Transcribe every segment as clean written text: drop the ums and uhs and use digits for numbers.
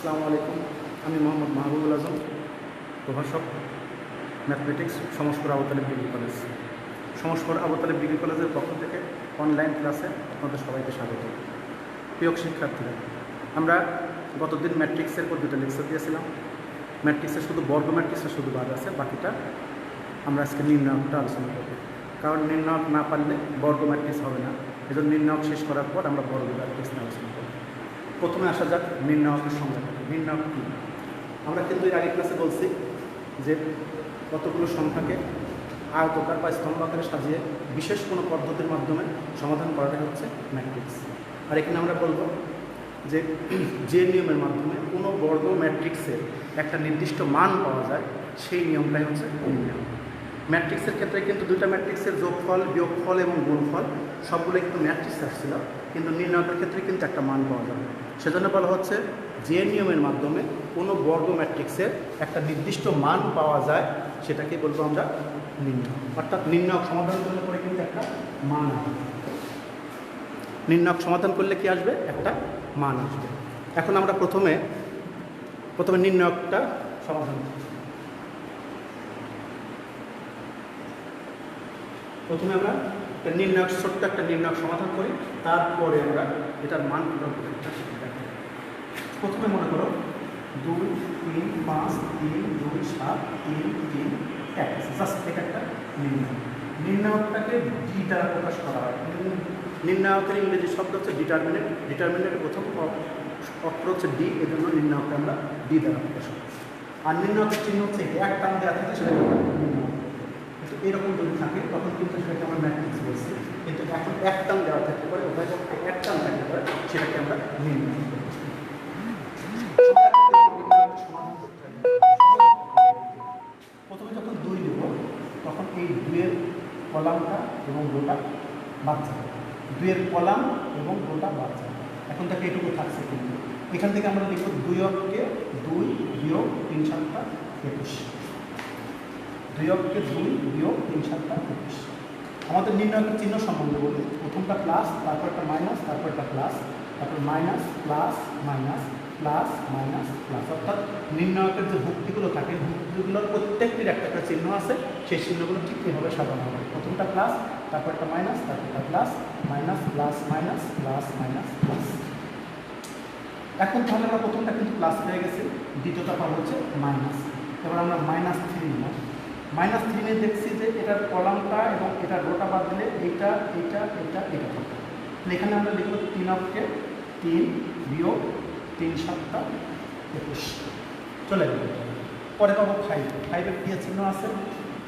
আসসালামু আলাইকুম। আমি মোহাম্মদ মাহবুবুল আজম, প্রভাষক, mathematics, Samaskar Abu Taleb degree college. Samaskar Abu Taleb degree কলেজের পক্ষ থেকে অনলাইন ক্লাসে আপনাদের সবাইকে স্বাগত। প্রিয় শিক্ষার্থীরা, আমরা গতদিন ম্যাট্রিক্সের উপর দুটো লেকচার দিয়েছিলাম। ম্যাট্রিক্সের শুধু বর্গ ম্যাট্রিক্সের শুধু বাদ আছে, বাকিটা আমরা আজকে নির্ণায়কটা আলোচনা করব। কারণ নির্ণায়ক না পারলে বর্গ ম্যাট্রিক্স হবে না, এজন্য নির্ণায়ক শেষ করার পর আমরা বর্গ ম্যাট্রিক্স নিয়ে আলোচনা করব। প্রথমে আসা যাক নির্ণায়কের সংজ্ঞা। নির্ণায়ক কী? আমরা কিন্তু এর আগের ক্লাসে বলছি যে কতগুলো সংখ্যাকে আয়তকার বা স্তম্ভ আকারে সাজিয়ে বিশেষ কোনো পদ্ধতির মাধ্যমে সমাধান করাটাই হচ্ছে ম্যাট্রিক্স। আর এখানে আমরা বলবো যে যে নিয়মের মাধ্যমে কোনো বর্গ ম্যাট্রিক্সের একটা নির্দিষ্ট মান পাওয়া যায় সেই নিয়মটাই হচ্ছে নির্ণায়ক। ম্যাট্রিক্সের ক্ষেত্রে কিন্তু দুটো ম্যাট্রিক্সের যোগফল, বিয়োগফল এবং গুণফল সবগুলো কিন্তু ম্যাট্রিক্স আসছিল, কিন্তু নির্ণায়কের ক্ষেত্রে কিন্তু একটা মান পাওয়া যাবে। সেজন্য বলা হচ্ছে যে নিয়মের মাধ্যমে কোনো বর্গ ম্যাট্রিক্সের একটা নির্দিষ্ট মান পাওয়া যায় সেটাকে বলবো আমরা নির্ণায়ক। অর্থাৎ নির্ণায়ক সমাধান করলে পরে কিন্তু একটা মান আসবে। নির্ণায়ক সমাধান করলে কি আসবে? একটা মান আসবে। এখন আমরা প্রথমে নির্ণায়কটা সমাধান করি। প্রথমে আমরা নির্ণায়ক ছোট্ট একটা নির্ণায়ক সমাধান করি, তারপরে আমরা এটার মান কীভাবে শিখতে পারি। প্রথমে মনে করো 2, 3, 5, 3, 2, 7, 3, 3, 1। জাস্ট এটা একটা নির্ণায়ক। নির্ণায়কটাকে ডি দ্বারা প্রকাশ করা হয়। নির্ণায়কের ইংরেজি শব্দ হচ্ছে ডিটারমিনেন্ট। ডিটারমিনেন্টের প্রথম অক্ষর হচ্ছে ডি, এই জন্য নির্ণায়কটা আমরা ডি দ্বারা প্রকাশ করি। আর নির্ণায়কের চিহ্ন হচ্ছে এক টান দেওয়া থাকে, সেটা নির্ণায়ক। কিন্তু এরকম যদি থাকে তখন কিন্তু সেটাকে আমরা ম্যাট্রিক্স বলছি, কিন্তু এখন এক টান দেওয়া থাকতে পারে, ওটাই যখন এক টান থাকতে পারে সেটাকে আমরা নির্ণায়ক বলি। প্রথমে যখন 2 দেব তখন এই 2-এর কলামটা এবং রোটা বাদ যাবে। 2-এর কলাম এবং রোটা বাদ যাবে। এখন থেকে এটুকু থাকছে, কিন্তু এখান থেকে আমরা লিখব 2-কে 2 বিয়োগ 3 7 21। 2-কে 2 বিয়োগ 3 7 21। আমাদের নির্ণায়কের চিহ্ন সম্বন্ধে বলি। প্রথমটা প্লাস, তারপর একটা মাইনাস, তারপর একটা প্লাস, তারপর minus plus minus plus minus plus. অর্থাৎ নির্ণায়কের যে ভুক্তিগুলো থাকে, ভুক্তিগুলোর প্রত্যেকটির একটা একটা চিহ্ন আছে, সেই চিহ্নগুলো ঠিক এভাবে সাজানো হবে। প্রথমটা প্লাস, তারপর একটা মাইনাস, তারপর একটা plus, minus plus minus plus minus plus. এখন তাহলে আমরা প্রথমটা কিন্তু প্লাস হয়ে গেছে, দ্বিতীয়টা পাবো হচ্ছে মাইনাস। এবার আমরা -3 নিলাম। -3 নিয়ে দেখছি যে এটার কলামটা এবং এটার রোটা বাদ দিলে এইটা এইটা এটা এটা থাকবে। এখানে আমরা লিখব 3-কে 3 বিয়োগ 3 7 21 চলে গেল। পরে পাবো 5। 5-এর কি চিহ্ন আছে?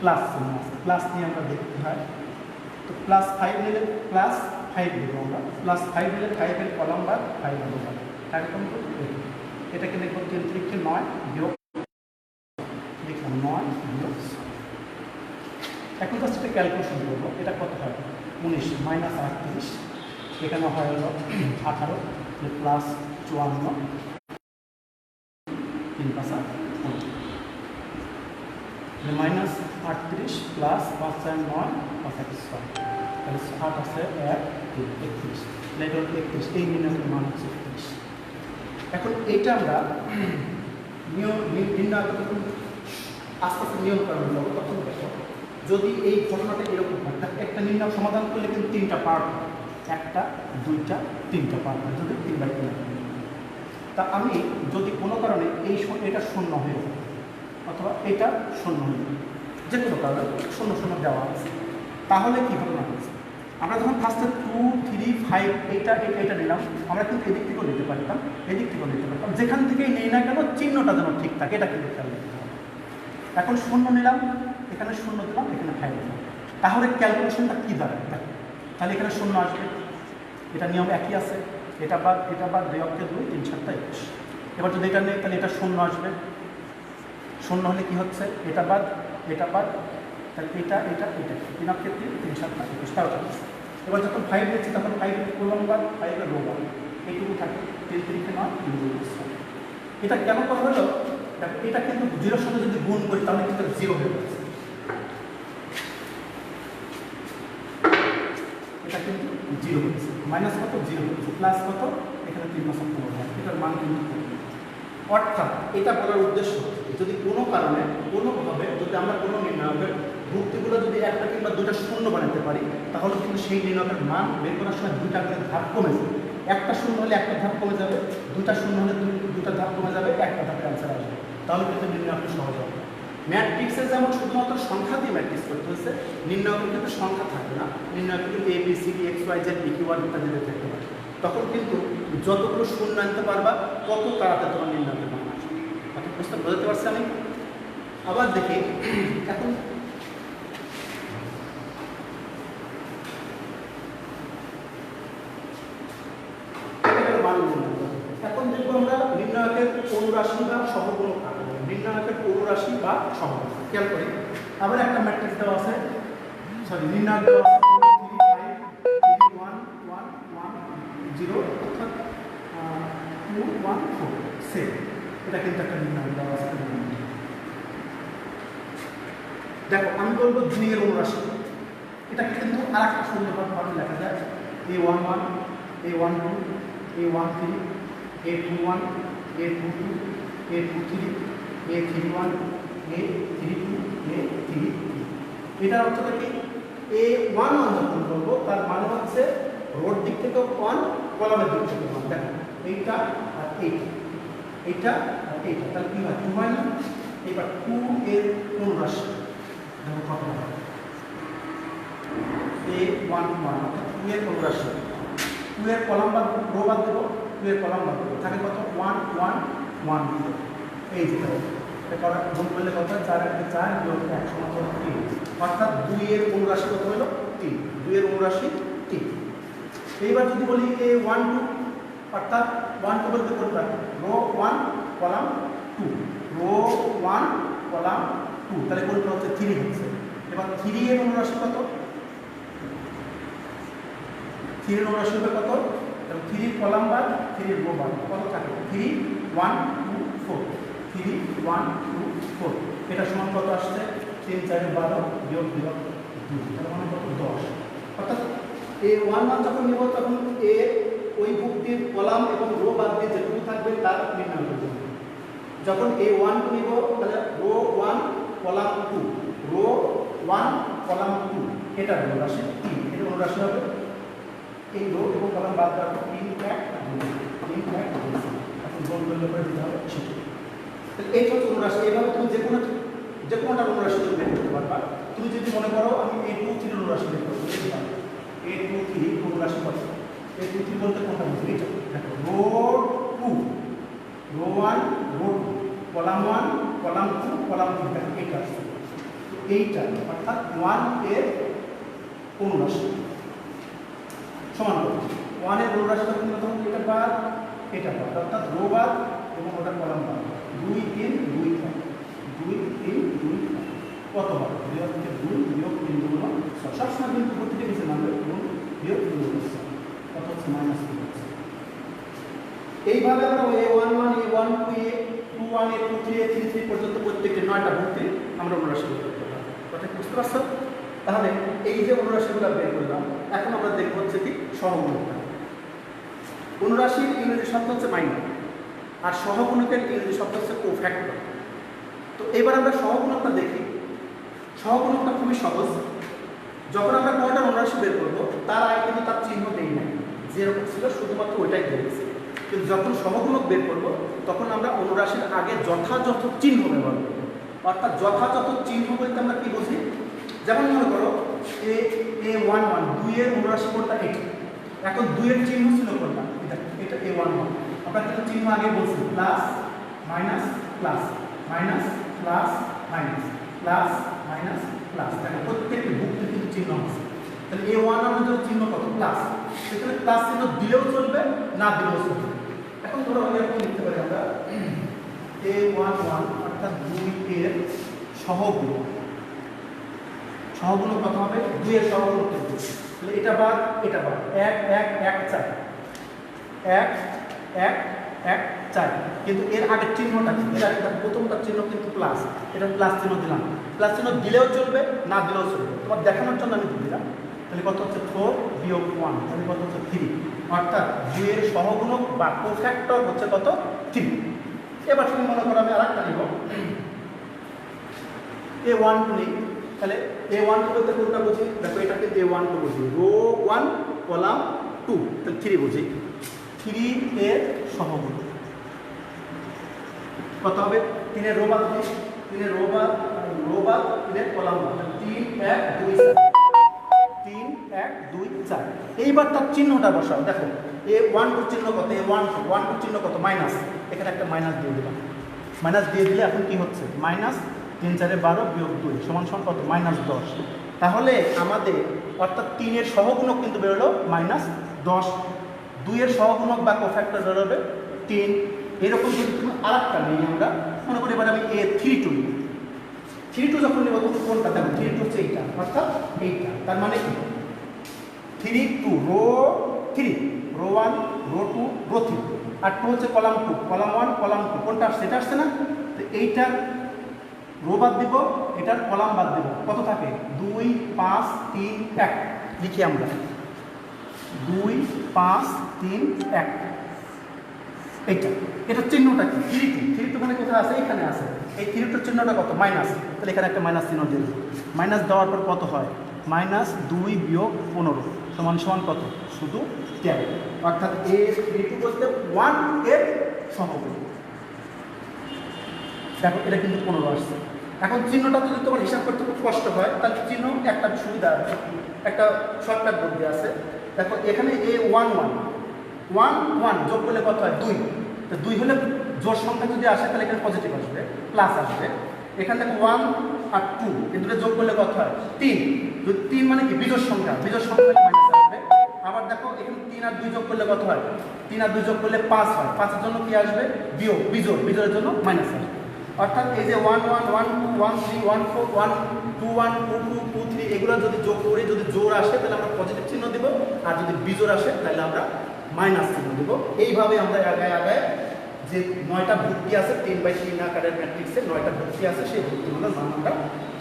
প্লাস চিহ্ন আছে। প্লাস নিয়ে আমরা দেখতে হয়, তো +5 নিলে +5 দেবো আমরা। +5 দিলে 5-এর কলাম বা 5 দেবো। এরকম এটাকে লিখব 3-3-কে 9 বিয়োগ লিখলাম 9 বিয়োগ। এখন জাস্ট একটা ক্যালকুলেশন করবো, এটা কত হয়? 19 -38, এখানে হয় হলো 18 প্লাস 54 3 5 -38 প্লাস 5 4 9 5 1 6, তাহলে 8 আছে 1 3 31। এটা হলো 31, এই নির্ণয়ের মান হচ্ছে 31। এখন এইটা আমরা নির্ণয় যখন আস্তে আস্তে নিয়মকরণ করবো তখন দেখো, যদি এই ঘটনাটা এরকম হয়, একটা নির্ণয় সমাধান করলে কিন্তু 3টা পার্ট হয়। 1টা 2টা 3টা পার্ট হয়, যদি 3/3। তা আমি যদি কোনো কারণে এটা 0 হয়ে যায় অথবা এটা 0 হয়ে যায়, যে কোনো কারণে 0 0 দেওয়া আছে, তাহলে কী ঘটনা হয়েছে? আমরা যখন ফার্স্টে 2 3 5 এটা নিলাম, আমরা কিন্তু এদিক থেকেও নিতে পারতাম, এদিক থেকেও নিতে পারতাম, যেখান থেকেই নেই না কেন চিহ্নটা যেন ঠিক থাকে, এটা কিন্তু খেয়াল রাখতে হবে। এখন 0 নিলাম, এখানে 0 দিলাম, এখানে 5 দিলাম, তাহলে ক্যালকুলেশনটা কী দাঁড়ায়? তাহলে এখানে 0 আসবে, এটা নিয়ম একই আছে। এটা বাদ 2-কে 2 3 7 21। এবার যদি এটা নেই তাহলে এটা 0 আসবে। 0 হলে কী হচ্ছে? এটা বাদ, তাহলে এটা 3-কে 3 3 7 21 21। এবার যখন 5 দিচ্ছি তখন 5-এর কলাম বাদ, 5-এর রো বাদ, এইটুকু থাকে 3-3-কে 9 3 2 7। এটা কেন করা হলো? দেখো, এটা কিন্তু 0-এর সাথে যদি গুণ করি তাহলে কিন্তু 0 হয়ে যাচ্ছে। এটা কিন্তু 0 হচ্ছে, মাইনাস কত? 0 হচ্ছে, প্লাস কত? এখানে 3 5 15, এটার মান কিন্তু অর্থাৎ এটা বলার উদ্দেশ্য যদি কোনো কারণে কোনোভাবে যদি আমরা কোনো নির্ণায়কের ভুক্তিগুলো যদি একটা কিংবা দুটা শূন্য বানাতে পারি তাহলে কিন্তু সেই নির্ণায়কের মান বের করার সময় দুইটা করে ধাপ কমে যাবে। একটা শূন্য হলে একটা ধাপ কমে যাবে, দুটা শূন্য হলে দুটা ধাপ কমে যাবে, একটা ধাপের অ্যান্সার আসবে। তাহলে কিন্তু নির্ণায়কটা সহজ হবে। ম্যাট্রিক্সে যেমন শুধুমাত্র সংখ্যা দিয়ে ম্যাট্রিক্স করতে হচ্ছে, নির্ণায়কের কিন্তু সংখ্যা থাকবে না, নির্ণায়ক কিন্তু A B C D X Y Z PQ আর ইত্যাদি থাকতে পারে। তখন কিন্তু যতগুলো শূন্য আনতে পারবা তত তাড়াতাড়ি তোমার নির্ণায়কের মান আসবে। এখন প্রশ্ন বোঝাতে পারছি আমি? আবার দেখি এখন এখন দেখবো আমরা নির্ণায়কের অনুরাশি বা সহগুণক কাকে বলে। নির্ণায়কের অনুরাশি বা সহগুণক খেয়াল করি। আবার একটা ম্যাট্রিক্স দেওয়া আছে, সরি নির্ণায়ক দেওয়া আছে 3 5 3 1 1 1 0 অর্থাৎ 2 1 4 সেম। এটা কিন্তু একটা নির্ণায়ক দেওয়া আছে। দেখো আমি বলবো 2 এর অনুরাশি, এটাকে কিন্তু আর একটা সুন্দরভাবে লেখা যায় A11 A12 A13 A21 A22 A23 A31 A32 A33। এটার অর্থটা কি? A11 যখন বলবো তার মানে হচ্ছে রোড দিক থেকে 1, কলামের দিক থেকে 1। দেখো এইটা আর এইটা, এইটা আর এইটা, তাহলে কি হয়? 2 হয় না? এবার 2 এর অনুরাশি দেখো কত হয়? A11 অর্থাৎ 2 এর অনুরাশি, 2 এর কলাম বাদ রো বাদ দেবো, 2 এর কলাম বাদ দেবো, থাকে কত? 1 1 1 এই যেটা এটা করা গুণ করলে কত? 4 1 4 বিয়োগ 1 সমান 3। অর্থাৎ 2 এর অনুরাশি কত হলো? 3। 2 এর অনুরাশি 3। এইবার যদি বলি A12 অর্থাৎ 1 2 বলতে কোনটা? রো 1 কলাম 2, রো 1 কলাম 2, তাহলে কোনটা হচ্ছে? 3 হচ্ছে। এবার 3 এর অনুরাশি কত? 3 এর অনুরাশি হবে কত? 3 কলাম বাদ 3 রো বাদ কত থাকে? 3 1 2 4, 3 1 2 4। এটা সমান কত আসছে? 3 4 12 বিয়োগ 2, তার মানে কত? 10। অর্থাৎ A11 যখন নেব তখন এ ওই ভুক্তির কলাম এবং রো বাদ দিয়ে যেটুকু থাকবে তার নির্ণয় করতে হবে। যখন A12 নেব তাহলে রো 1 কলাম 2, রো 1 কলাম 2, এটা অনুরাশি 3। এটা অনুরাশি হবে এই রো এবং কলাম বাদ দেওয়ার পর 3 1 3 1 এখন গুণ করলে পরে দিতে হবে 6। তাহলে এই হচ্ছে অনুরাশি। এইভাবে তুমি যে কোনোটা অনুরাশি তুমি বের করতে পারবা। তুমি যদি মনে করো আমি A23 অনুরাশি বের করবো, A23 অনুরাশি কত? A23 বলতে কোনটা বুঝলি? এটা দেখো row 2, row 1 row 2 column 1 column 2 column 3, দেখো এইটা আসছে। এইটা অর্থাৎ 1 এর অনুরাশি সমান কত? 1 এর অনুরাশি তখন এটা বাদ এটা বাদ, অর্থাৎ রো বাদ এবং ওটা কলাম বাদ 2 3 2 থাকে, 2 3 2 থাকে। কত হবে? 2 থেকে 2 বিয়োগ 3 গুণ 6। সবসময় কিন্তু প্রতিটি নিচে নামবে এবং বিয়োগ 3 গুণ 6 কত হচ্ছে? -3 হচ্ছে। এইভাবে আমরা A11 A12 A21 A23 A33 পর্যন্ত প্রত্যেকটি 9টা ভুক্তি আমরা অনুরাশি বের করতে পারবো। কথা বুঝতে পারছো? তাহলে এই যে অনুরাশিগুলো বের করলাম, এখন আমরা দেখব হচ্ছে কি সহগুণকটা। অনুরাশির ইংরেজি শব্দ হচ্ছে মাইনার, আর সহগুণকের ইংরেজি শব্দ হচ্ছে কোফ্যাক্টর। তো এবার আমরা সহগুণকটা দেখি। সহগুণকটা খুবই সহজ। যখন আমরা কোনটা অনুরাশি বের করবো তার আগে কিন্তু তার চিহ্ন দেই নাই, যেরকম ছিল শুধুমাত্র ওইটাই দিয়েছি। কিন্তু যখন সহগুণক বের করবো তখন আমরা অনুরাশির আগে যথাযথ চিহ্ন ব্যবহার করবো। অর্থাৎ যথাযথ চিহ্ন বলতে আমরা কি বুঝি? যেমন মনে করো A11 2 এর অনুরাশি কোনটা? এটা। এখন 2 এর চিহ্ন ছিল কোনটা? এটা A11। আমরা কিন্তু চিহ্ন আগে বলছি plus minus plus minus plus minus plus minus plus. দেখো প্রত্যেকটি ভুক্তির কিন্তু চিহ্ন আছে। তাহলে A1 আমাদের চিহ্ন কত? প্লাস। সেখানে প্লাস চিহ্ন দিলেও চলবে, না দিলেও চলবে। এখন ধরো এরকম লিখতে পারি আমরা A11 অর্থাৎ 2 এর সহগুণক। সহগুণক কত হবে? 2 এর সহগুণক করব। তাহলে এটা বাদ 1 1 1 4 1 1 1 4। কিন্তু এর আগের চিহ্নটা কি? এর আগে প্রথমটার চিহ্ন কিন্তু প্লাস, এটা প্লাস চিহ্ন দিলাম। প্লাস চিহ্ন দিলেও চলবে, না দিলেও চলবে, তোমার দেখানোর জন্য আমি দিলাম। তাহলে কত হচ্ছে? 4 বিয়োগ 1, তাহলে কত হচ্ছে? 3। অর্থাৎ 2 এর সহগুণক বা কোফ্যাক্টর হচ্ছে কত? 3। এবার তুমি মনে করো আমি আরেকটা নিব A1 টু নিই, তাহলে A1 টু বলতে কোনটা বুঝি? দেখো এটা কিন্তু A1 টু বুঝি, রো 1 কলাম 2, তাহলে 3 বুঝি। 3 এর সহগুণ কত হবে? 3 এর রো বাদ দিই, 3 এর রো বাদ 3 এর কলাম বাদ, 3 1 2 4, 3 1 2 4। এইবার তার চিহ্নটা বসাও। দেখো A1 টুর চিহ্ন কত? A1 টুর চিহ্ন কত? মাইনাস। এখানে একটা মাইনাস দিয়ে দিলাম। মাইনাস দিয়ে দিলে এখন কি হচ্ছে? মাইনাস 3 4 12 বিয়োগ 2 সমান সমান কত? -10। তাহলে আমাদের অর্থাৎ 3 এর সহগুণক কিন্তু বেরোলো -10, 2 এর সহগুণক বা কোফ্যাক্টর বেরোবে 3। এরকম যদি তুমি আরেকটা নিই, আমরা মনে করি এবার আমি A32 নিই। 32 যখন নেব তখন কোনটা? দেখো 32 হচ্ছে এইটা, অর্থাৎ এইটা। তার মানে কি? 3 2 রো 3, রো 1 রো 2 রো 3, আর 2 হচ্ছে কলাম 2, কলাম 1 কলাম 2। কোনটা আসছে? এটা আসছে না? তো এইটার রো বাদ দিব, এটার কলাম বাদ দিব, কত থাকে? 2 5 3 1। লিখি আমরা 2 5 3 1। এইটা, এটার চিহ্নটা কি? 32 মানে কোথায় আছে? এখানে আছে। এই 32 চিহ্নটা কত? মাইনাস। তাহলে এখানে একটা মাইনাস চিহ্ন দিয়ে দেবো। মাইনাস দেওয়ার পর কত হয়? -2 বিয়োগ 15 সমান সমান কত? শুধু 10। অর্থাৎ A32 বলতে 1 এর সহগুণ। দেখো এটা কিন্তু 15 আসছে। এখন চিহ্নটা যদি তোমার হিসাব করতে খুব কষ্ট হয়, তাহলে চিহ্ন একটা সুবিধা আছে, একটা শর্টকাট বুদ্ধি আছে। দেখো এখানে A1 1 1 যোগ করলে কত হয়? 2। তো 2 হলে জোড় সংখ্যা যদি আসে তাহলে এখানে পজিটিভ আসবে, প্লাস আসবে। এখান থেকে 1 আর 2 এই দুটো যোগ করলে কত হয়? 3। 3 মানে কি? বিজোড় সংখ্যা, বিজোড় সংখ্যা মাইনাস আসবে। আবার দেখো এখানে 3 আর 2 যোগ করলে কত হয়? 3 আর 2 যোগ করলে 5 হয়। 5 এর জন্য কি আসবে? বিয়োগ, বিজোড়, বিজোড়ের জন্য মাইনাস আসবে। অর্থাৎ এই যে 1 1 1 2 1 3 1 4 1 2 1 2 2 2 3 এগুলো যদি যোগ করি, যদি জোড় আসে তাহলে আমরা পজিটিভ চিহ্ন দেব, আর যদি বিজোড় আসে তাহলে আমরা মাইনাস চিহ্ন দেব। এইভাবে আমরা আগায় যে 9টা ভর্তি আছে 3/3 আকারের ম্যাট্রিক্সে 9টা ভর্তি আছে, সেই ভর্তিগুলোর মান আমরা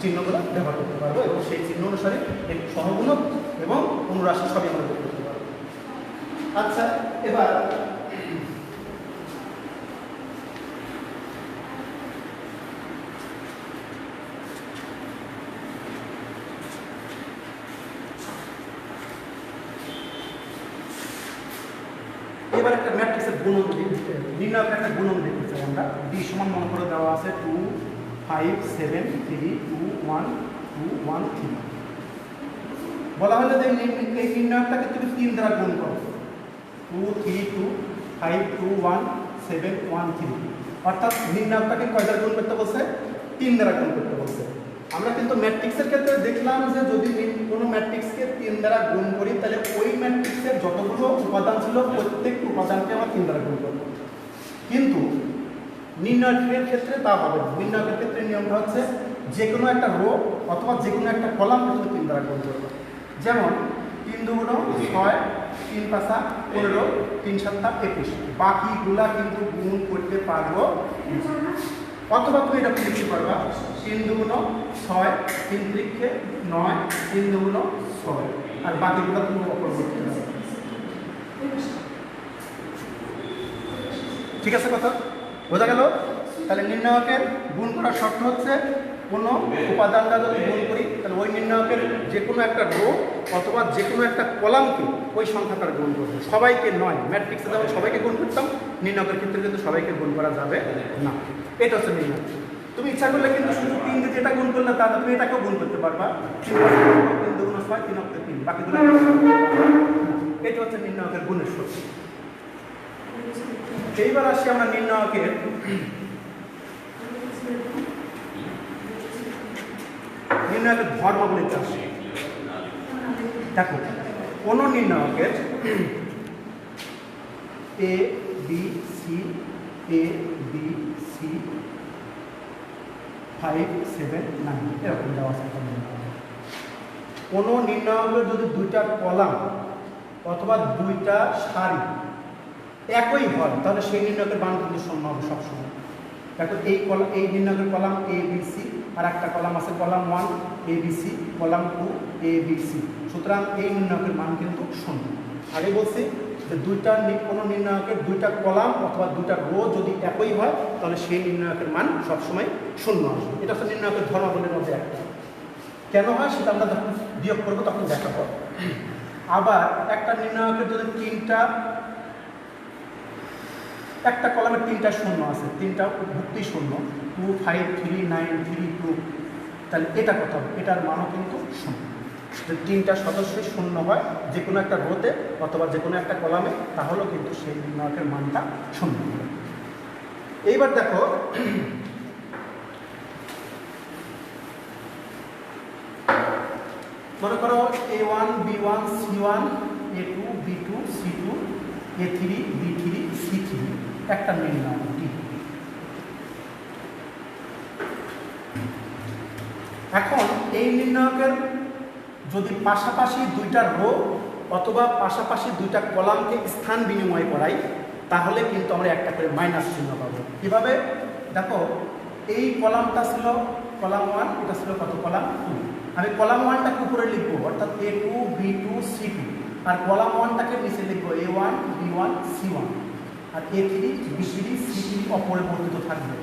চিহ্নগুলো ব্যবহার করতে পারবো, এবং সেই চিহ্ন অনুসারে এই সহগুণক এবং অনুরাশি সবই আমরা বের করতে পারবো। আচ্ছা, এবার একটা ম্যাট্রিক্সের গুণন নির্ণয়ের একটা গুণন দেখতে চাই আমরা। ডি সমান মনে করে দেওয়া আছে 2 5 7 3 2 1 2 1 3। বলা হলো যে এই নির্ণয়টাকে তুমি 3 দ্বারা গুণ করো, 2 3 2 5 2 1 7 1 3। অর্থাৎ নির্ণয়টাকে কয় দ্বারা গুণ করতে বলছে? 3 দ্বারা গুণ করতে বলছে। আমরা কিন্তু ম্যাট্রিক্সের ক্ষেত্রে দেখলাম যে যদি কোনো ম্যাট্রিক্সকে 3 দ্বারা গুণ করি তাহলে ওই ম্যাট্রিক্সের যতগুলো উপাদান ছিল প্রত্যেকটি উপাদানকে আমরা 3 দ্বারা গুণ করব। কিন্তু নির্ণয়ের ক্ষেত্রে তা হবে না। নির্ণয়ের ক্ষেত্রে নিয়মটা হচ্ছে যে কোনো একটা রো অথবা যে কোনো একটা কলাম কিন্তু 3 দ্বারা গুণ করবো। যেমন 3 2 6 3 5 15 3 7 21, বাকিগুলা কিন্তু গুণ করতে পারবো। অথবা তুমি এটা লিখতে পারবা 3 2 6 3 3 9 3 2 6, আর বাকিগুলো তুমি অপর করতে পারবে। ঠিক আছে, কথা বোঝা গেল? তাহলে নির্ণায়কের গুণ করার শর্ত হচ্ছে কোনো উপাদানটা যদি গুণ করি তাহলে ওই নির্ণায়কের যে কোনো একটা রো অথবা যে কোনো একটা কলামকে ওই সংখ্যাটার গুণ করবো, সবাইকে নয়। ম্যাট্রিক্সে যেমন সবাইকে গুণ করতাম, নির্ণায়কের ক্ষেত্রে কিন্তু সবাইকে গুণ করা যাবে না। এটা হচ্ছে নির্ণয়। তুমি ইচ্ছা করলে কিন্তু শুধু 3 দিয়ে যেটা গুণ করলে তাহলে তুমি এটাকেও গুণ করতে পারবা, 3 2 6 3 3 বাকিগুলো। এটা হচ্ছে নির্ণায়কের গুণের শর্ত। এইবার আসি আমরা নির্ণায়কের ধর্মাবলীতে আসি। দেখো কোন নির্ণায়কের এ বি সি 5 7 9 এরকম দেওয়া আছে। কোন নির্ণায়কের যদি 2টা কলাম অথবা 2টা সারি একই হয় তাহলে সেই নির্ণায়কের মান কিন্তু শূন্য হবে সবসময়। দেখো এই নির্ণায়কের কলাম এ বি সি, আর একটা কলাম আছে কলাম 1 এ বি সি, কলাম 2 এ বি সি। সুতরাং এই নির্ণায়কের মান কিন্তু শূন্য। আগে বলছি যে কোনো নির্ণায়কের দুইটা কলাম অথবা দুইটা রো যদি একই হয় তাহলে সেই নির্ণায়কের মান সবসময় শূন্য আসবে। এটা হচ্ছে নির্ণায়কের ধর্মাবলীর মধ্যে একটা। কেন হয় সেটা আমরা যখন বিয়োগ করবো তখন দেখাবো। আবার একটা নির্ণায়কের যদি একটা কলামের 3টা শূন্য আছে, 3টা ভুক্তি শূন্য, 2 5 3 9 3 2, তাহলে এটা কত হবে? এটার মানও কিন্তু শূন্য। যদি 3টা সদস্যই শূন্য হয় যে কোনো একটা রোতে অথবা যে কোনো একটা কলামে, তাহলেও কিন্তু সেই নির্ণায়কের মানটা শূন্য হবে। এইবার দেখো মনে করো A1 B1 C1 A2 B2 C2 A3 B3 C3 একটা নির্ণায়ক D। এখন এই নির্ণায়কের যদি পাশাপাশি দুইটা রো অথবা পাশাপাশি দুইটা কলামকে স্থান বিনিময় করাই তাহলে কিন্তু আমরা একটা করে মাইনাস চিহ্ন পাবো। কীভাবে? দেখো এই কলামটা ছিল কলাম 1, এটা ছিল কত? কলাম 2। আমি কলাম 1টাকে উপরে লিখবো অর্থাৎ A2 B2 C2, আর কলাম 1টাকে নিচে লিখবো A1 B1 C1, আর A3 B3 C3 অপরিবর্তিত থাকবে।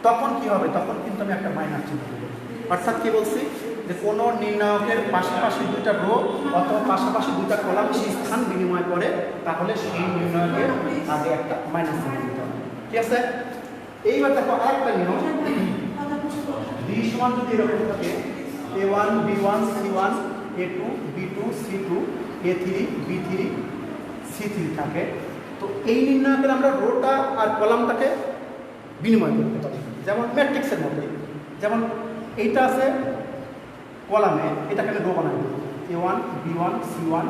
তখন কি হবে? তখন কিন্তু আমি একটা মাইনাস চিহ্ন দেবো। অর্থাৎ কি বলছি? যে কোনো নির্ণায়কের পাশাপাশি দুইটা রো অথবা পাশাপাশি দুইটা কলাম স্থান বিনিময় করে তাহলে সেই নির্ণায়কের আগে একটা মাইনাস চিহ্ন দিতে হবে। ঠিক আছে? এইবার দেখো আরেকটা নিয়ম, D সমান যদি এরকম থাকে A1 B1 C1 A2 B2 C2 A3 B3 C3 থাকে, তো এই নির্ণায়কের আমরা রোটা আর কলামটাকে বিনিময় করতে পারি। যেমন ম্যাট্রিক্সের মধ্যে, যেমন এইটা আছে কলামে, এটাকে আমি রো বানাই দেবো A1 B1 C1,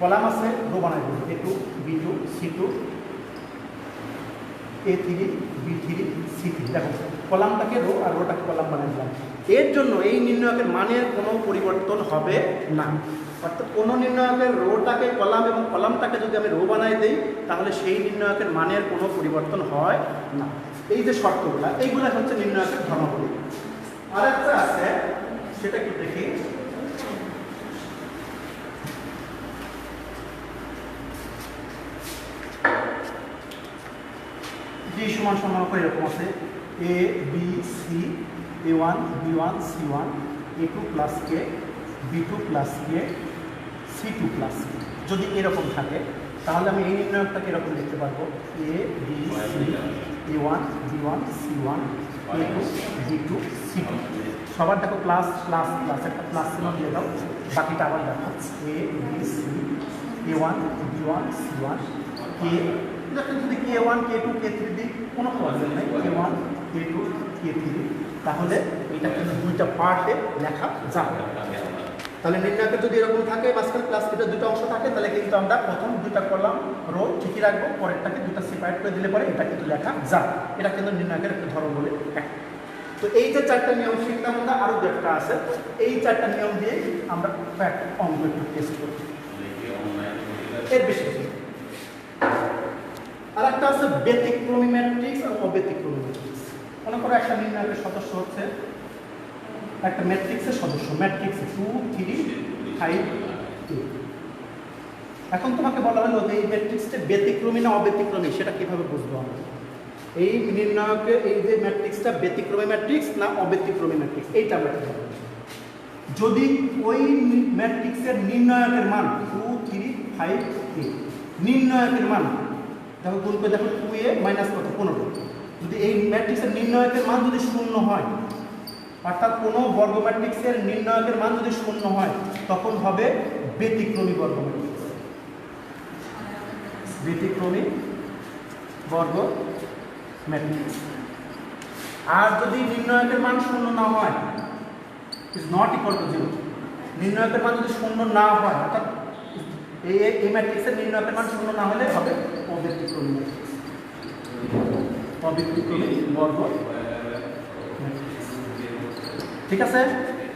কলাম আছে রো বানাই দেবো A2 B2 C2 A3 B3 C3। দেখো কলামটাকে রো আর রোটাকে কলাম বানাই দিলাম। এর জন্য এই নির্ণায়কের মানের কোনো পরিবর্তন হবে না। অর্থাৎ কোনো নির্ণায়কের রোটাকে কলাম এবং কলামটাকে যদি আমি রো বানাই দিই তাহলে সেই নির্ণায়কের মানের কোনো পরিবর্তন হয় না। এই যে শর্তগুলা, এইগুলো হচ্ছে নির্ণায়কের ধর্মাবলী। আর একটা আছে, সেটা একটু দেখি। D সমান সমান করে এরকম আছে A B C A1 B1 C1 A2 plus K B2 plus K C2 plus K। যদি এরকম থাকে তাহলে আমি এই নির্ণায়কটাকে এরকম লিখতে পারবো A B C A1 B1 C1 A2 B2 C2। সবার দেখো প্লাস প্লাস প্লাস, একটা প্লাস চিহ্ন দিয়ে দাও, বাকিটা আবার দেখো A B C A1 B1 C1 K। যদি K1 K2 K3 দিই কোনো প্রবলেম নেই, K1 K2 K3, তাহলে এটা কিন্তু দুইটা পার্টে লেখা যাবে। তাহলে নির্ণায়কের যদি এরকম থাকে মাঝখানে প্লাস এটা দুটো অংশ থাকে তাহলে কিন্তু আমরা প্রথম দুটা কলাম রো ঠিকই রাখবো, পরেরটাকে দুটো সেপারেট করে দিলে পরে এটা কিন্তু লেখা যাবে। এটা কিন্তু নির্ণায়কের একটা ধর্ম বলে এক। তো এই যে 4টা নিয়ম শিখলাম আমরা, আরও একটা আছে, এই 4টা নিয়ম দিয়ে আমরা একটা অঙ্ক একটু টেস্ট করি, এর বেশি। আর একটা আছে ব্যতিক্রমী ম্যাট্রিক্স আর অব্যতিক্রমী ম্যাট্রিক্স। মনে করো একটা নির্ণায়কের সদস্য হচ্ছে একটা ম্যাট্রিক্সের সদস্য, ম্যাট্রিক্স 2 3 5 2। এখন তোমাকে বলা হলো যে এই ম্যাট্রিক্সটা ব্যতিক্রমী না অব্যতিক্রমী, সেটা কিভাবে বুঝবো আমরা? এই নির্ণায়কে এই যে ম্যাট্রিক্সটা ব্যতিক্রমী ম্যাট্রিক্স না অব্যতিক্রমী ম্যাট্রিক্স, এইটা আমরা জানবো। যদি ওই ম্যাট্রিক্সের নির্ণায়কের মান 2 3 5 8, নির্ণায়কের মান দেখো গুণ করে দেখো 2a মাইনাস কত 15, যদি এই ম্যাট্রিক্সের নির্ণায়কের মান যদি শূন্য হয়, অর্থাৎ কোনো বর্গ ম্যাট্রিক্সের নির্ণায়কের মান যদি শূন্য হয় তখন হবে ব্যতিক্রমী বর্গ ম্যাট্রিক্স, ব্যতিক্রমী বর্গ ম্যাট্রিক্স। আর যদি নির্ণায়কের মান শূন্য না হয়, ইজ নট ইকুয়াল টু 0, নির্ণায়কের মান যদি শূন্য না হয় অর্থাৎ এই ম্যাট্রিক্সের নির্ণায়কের মান শূন্য না হলে হবে অব্যতিক্রমী ম্যাট্রিক্স, অব্যতিক্রমী বর্গ ম্যাট্রিক্স। ঠিক আছে?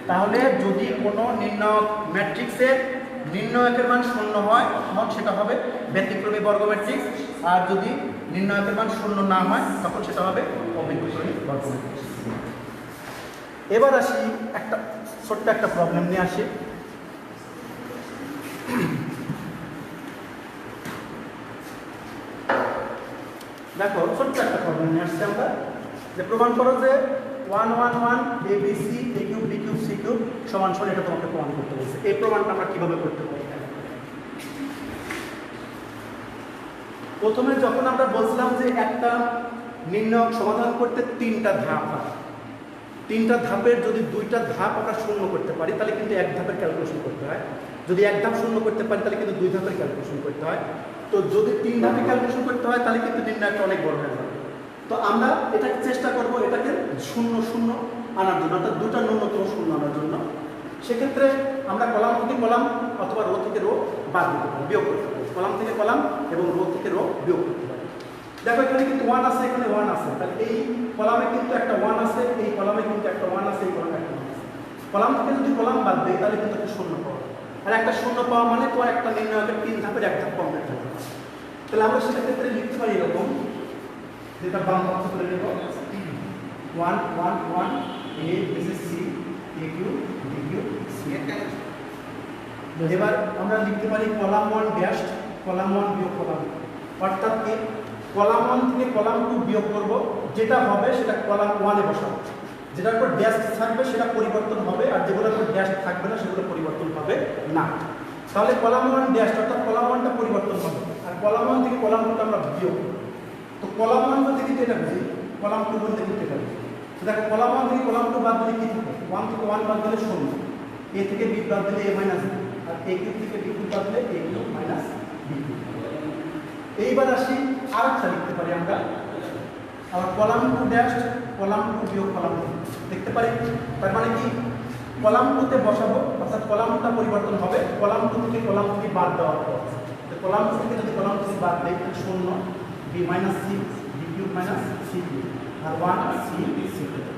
তাহলে যদি কোনো নির্ণায়ক ম্যাট্রিক্সের নির্ণায়কের মান শূন্য হয় তখন সেটা হবে ব্যতিক্রমী বর্গ ম্যাট্রিক্স, আর যদি নির্ণায়কের মান শূন্য না হয় তখন সেটা হবে অব্যতিক্রমী বর্গ ম্যাট্রিক্স। এবার আসি একটা ছোট্ট একটা প্রবলেম নিয়ে আসি। দেখো ছোট্ট একটা ফর্মুলা নিয়ে আসছি আমরা, যে প্রমাণ করো যে 111 ABC A cube B cube C cube সমান সমান, এটা তোমাকে প্রমাণ করতে বলছে। এই প্রমাণটা আমরা কিভাবে করতে পারি? প্রথমে যখন আমরা বলছিলাম যে একটা নির্ণয় সমাধান করতে 3টা ধাপ হয়, 3টা ধাপের যদি 2টা ধাপ আমরা শূন্য করতে পারি তাহলে কিন্তু 1 ধাপের ক্যালকুলেশন করতে হয়, যদি 1 ধাপ শূন্য করতে পারি তাহলে কিন্তু 2 ধাপের ক্যালকুলেশন করতে হয়। তো যদি 3 ধাপে ক্যালকুলেশন করতে হয় তাহলে কিন্তু নির্ণয়টা অনেক বড় হয়ে যাবে। তো আমরা এটাকে চেষ্টা করব এটাকে 0 0 আনার জন্য, অর্থাৎ 2টা ন্যূনতম শূন্য আনার জন্য। সেক্ষেত্রে আমরা কলাম থেকে কলাম অথবা রো থেকে রো বাদ দিতে পারি, বিয়োগ করতে পারি, কলাম থেকে কলাম এবং রো থেকে রো বিয়োগ করতে পারি। দেখো এখানে কিন্তু 1 আছে, এখানে 1 আছে, তাহলে এই কলামে কিন্তু একটা 1 আছে, এই কলামে কিন্তু একটা 1 আছে, এই কলামে একটা 1 আছে। কলাম থেকে যদি কলাম বাদ দেয় তাহলে কিন্তু একটা শূন্য পাওয়া, আর একটা শূন্য পাওয়া মানে তো একটা নির্ণয়কের 3 ধাপের 1 ধাপ কমপ্লিট হবে। তাহলে আমরা সেক্ষেত্রে লিখতে পারি এরকম, যেটা বাম পক্ষ করে নেব 1 1 1 A this is C A cube B cube C। এবার আমরা লিখতে পারি কলাম 1 ড্যাশ কলাম 1 বিয়োগ কলাম, অর্থাৎ কি কলাম 1 থেকে কলাম 2 বিয়োগ করব, যেটা হবে সেটা কলাম 1 এ বসাবো, যেটার উপর ড্যাশ থাকবে সেটা পরিবর্তন হবে, আর যেগুলোর উপর ড্যাশ থাকবে না সেগুলো পরিবর্তন হবে না। তাহলে কলাম 1 ড্যাশ অর্থাৎ কলাম 1টা পরিবর্তন হবে, আর কলাম 1 থেকে কলাম 2টা আমরা বিয়োগ করব। তো কলাম 1 বলতে কিন্তু এটা বুঝি, কলাম 2 বলতে কিন্তু এটা বুঝি। তো দেখো কলাম 1 থেকে কলাম 2 বাদ দিলে কি থাকে? 1 থেকে 1 বাদ দিলে 0, A থেকে B বাদ দিলে A মাইনাস B, আর A কিউব থেকে B কিউব বাদ দিলে A cube minus B cube. এইবার আসি আরেকটা লিখতে পারি আমরা, আবার কলাম 2 ড্যাশ কলাম 2 বিয়োগ কলাম 2 দেখতে পারি। তার মানে কি কলাম 2 তে বসাবো, অর্থাৎ কলাম 2টা পরিবর্তন হবে, কলাম 2 থেকে কলাম 3 বাদ দেওয়ার পর। তো কলাম 2 থেকে যদি কলাম 3 বাদ দেই তাহলে 0 B minus C B cube minus C cube, আর 1 C C কিউব।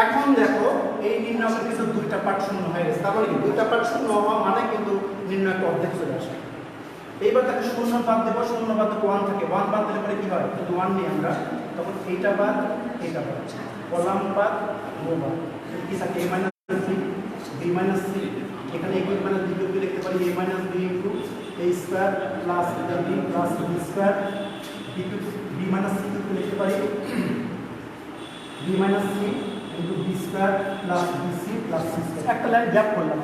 এখন দেখো এই নির্ণয়কের কিন্তু 2টা পার্ট শূন্য হয়ে গেছে, তার মানে কি 2টা পার্ট শূন্য হওয়া মানে কিন্তু নির্ণয়টা অর্ধেক চলে আসে। এইবার তাকে 0 বাদ দেবো, 0 বাদ দেবো 1 থাকে, 1 বাদ দিলে পরে কি হয়? যদি 1 নিই আমরা তখন এইটা বাদ এইটা বাদ, কলাম বাদ রো বাদ, কি থাকে? A minus B B minus C, এখানে A cube minus B cube লিখতে পারি A minus B into A square plus B plus B square, B cube B minus C cube লিখতে পারি B minus C into B square plus BC plus C square. একটা line gap করলাম।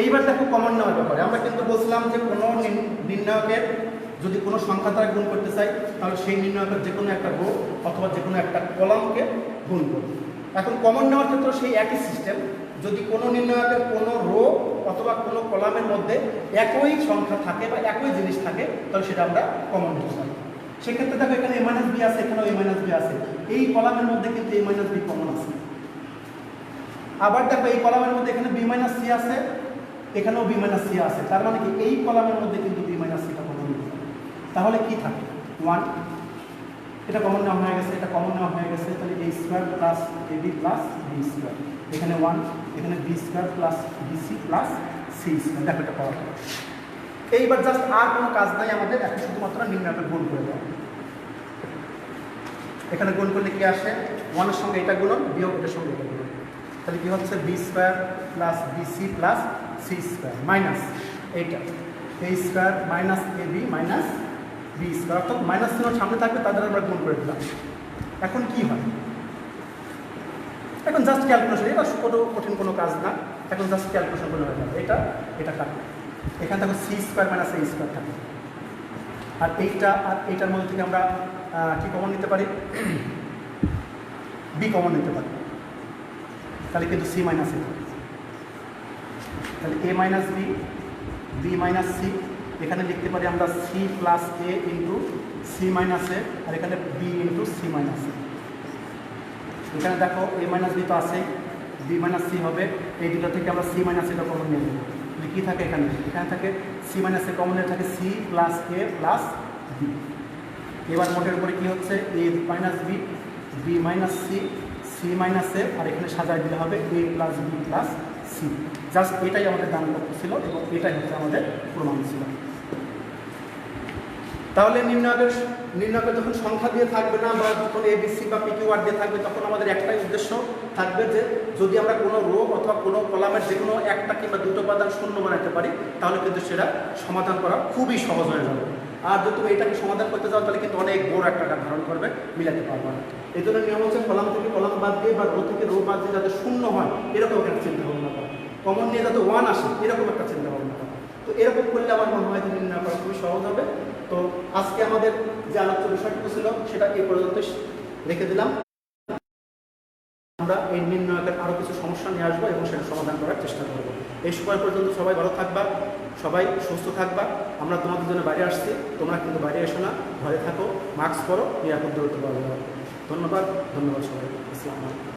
এইবার দেখো common নেওয়ার ব্যাপারে, আমরা কিন্তু বলছিলাম যে কোনো নির্ণয়কের যদি কোনো সংখ্যা দ্বারা গুণ করতে চাই তাহলে সেই নির্ণয়কের যে কোনো একটা রো অথবা যে কোনো একটা কলামকে গুণ করব। এখন কমন নেওয়ার ক্ষেত্রে সেই একই সিস্টেম, যদি কোনো নির্ণয়কের কোনো রো অথবা কোনো কলামের মধ্যে একই সংখ্যা থাকে বা একই জিনিস থাকে তাহলে সেটা আমরা কমন নিতে পারি। সেক্ষেত্রে দেখো এখানে A মাইনাস B আছে, এখানেও A মাইনাস B আছে, এই কলামের মধ্যে কিন্তু A মাইনাস B কমন আছে। আবার দেখো এই কলামের মধ্যে এখানে B মাইনাস C আছে, এখানেও B মাইনাস C আছে, তার মানে কি এই কলামের মধ্যে কিন্তু B মাইনাস সিটা কমন নেই। তাহলে কি থাকে? 1, এটা কমন নেওয়া হয়ে গেছে, এটা কমন নেওয়া হয়ে গেছে, তাহলে A square plus AB plus B square, এখানে 1, এখানে B square plus BC plus C square. দেখো এটা পাওয়া গেল। এইবার জাস্ট আর কোনো কাজ নাই আমাদের, এখন শুধুমাত্র নির্ণয়কের গুণ করে দেওয়া। এখানে গুণ করলে কি আসে? 1 এর সঙ্গে এটা গুণন বিয়োগ এটার সঙ্গে এটা গুণন, তাহলে কি হচ্ছে? B square plus BC plus C square minus এইটা A square minus AB minus B square, অর্থাৎ মাইনাস চিহ্ন সামনে থাকবে তাদের আমরা গুণ করে দিলাম। এখন কি হয়? এখন জাস্ট ক্যালকুলেশন, এটা কোনো কঠিন কোনো কাজ না, এখন জাস্ট ক্যালকুলেশন করে হয়ে যাবে। এটা এটা কাটবে, এখানে থাকবে C square minus A square থাকবে, আর এইটা আর এইটার মধ্যে থেকে আমরা কি কমন নিতে পারি? B কমন নিতে পারি, তাহলে কিন্তু C মাইনাস A থাকে, তাহলে A minus B B minus C, এখানে লিখতে পারি আমরা C plus A into C minus A, আর এখানে B into C minus A। এখানে দেখো A মাইনাস B তো আছেই, B মাইনাস C হবে, এই দুটো থেকে আমরা C মাইনাস এটা কমন নিয়ে নেব, তাহলে কী থাকে? এখানে এখানে থাকে C মাইনাস A কমন থাকে C plus A plus B। এবার মোটের উপরে কী হচ্ছে? A minus B B minus C C minus A, আর এখানে সাজায় দিলে হবে A plus B plus C। Just এটাই আমাদের দানপত্র ছিল এবং এটাই হচ্ছে আমাদের প্রমাণ ছিল। তাহলে নির্ণয়কের যখন সংখ্যা দিয়ে থাকবে না বা যখন ABC বা PQR দিয়ে থাকবে তখন আমাদের একটাই উদ্দেশ্য থাকবে যে যদি আমরা কোনো রো অথবা কোনো কলামের যে কোনো একটা কিংবা দুটো উপাদান শূন্য বানাতে পারি তাহলে কিন্তু সেটা সমাধান করা খুবই সহজ হয়ে যাবে। আর যদি তুমি এটাকে সমাধান করতে চাও তাহলে কিন্তু অনেক বড় একটা আকার ধারণ করবে, মিলাতে পারবে না। এই জন্য নিয়ম হচ্ছে কলাম থেকে কলাম বাদ দিয়ে বা রো থেকে রো বাদ দিয়ে যাতে শূন্য হয় এরকম একটা চিন্তা ভাবনা করা, কমন নিয়ে যাতে 1 আসে এরকম একটা চিন্তা ভাবনা করা। তো এরকম করলে আমার মনে হয় যে নির্ণয় করা খুবই সহজ হবে। তো আজকে আমাদের যে আলোচ্য বিষয়টুকু ছিল সেটা এই পর্যন্ত রেখে দিলাম। আমরা এই নির্ণয়কের আরও কিছু সমস্যা নিয়ে আসবো এবং সেটা সমাধান করার চেষ্টা করব। এই সময় পর্যন্ত সবাই ভালো থাকবা, সবাই সুস্থ থাকবা। আমরা তোমাদের জন্য বাইরে আসছি, তোমরা কিন্তু বাইরে এসো না, ঘরে থাকো, মাস্ক পরো, নিরাপদ দূরত্ব বজায় রাখো। ধন্যবাদ সবাই। আসসালামু আলাইকুম।